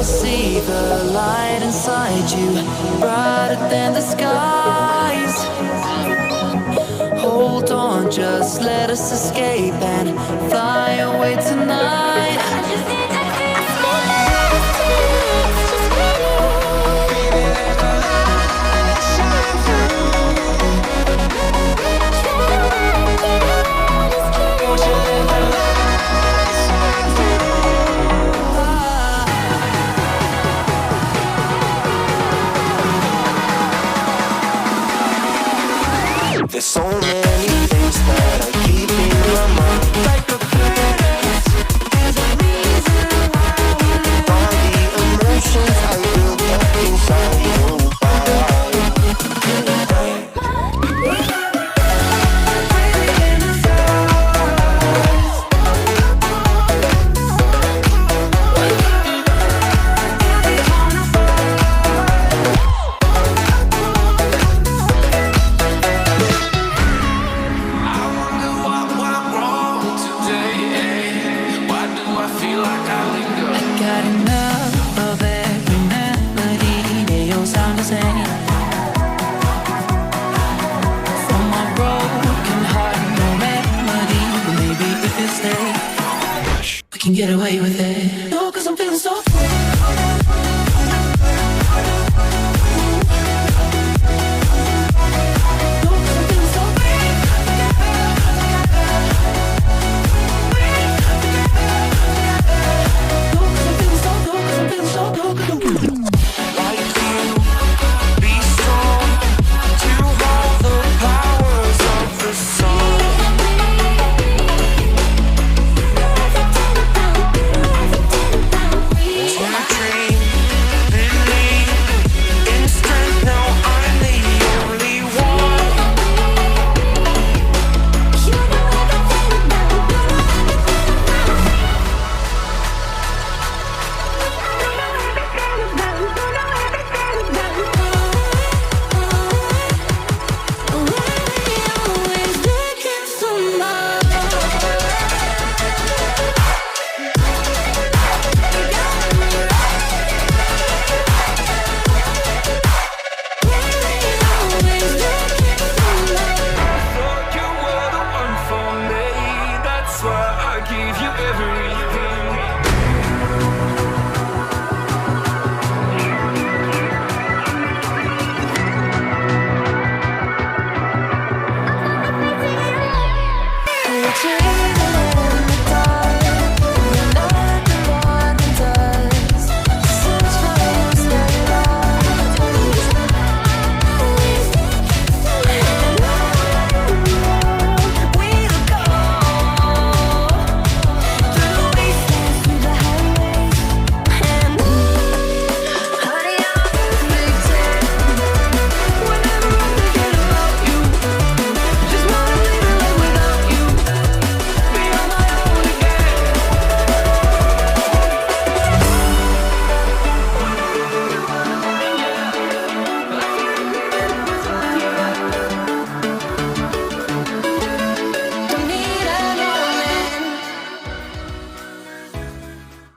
see the light inside you, brighter than the skies. Hold on, just let us escape and fly away tonight. There's so many things that I keep in my mind, like the past. There's a reason why all the emotions I built up inside you. Can get away with it. No, 'cause I'm feeling so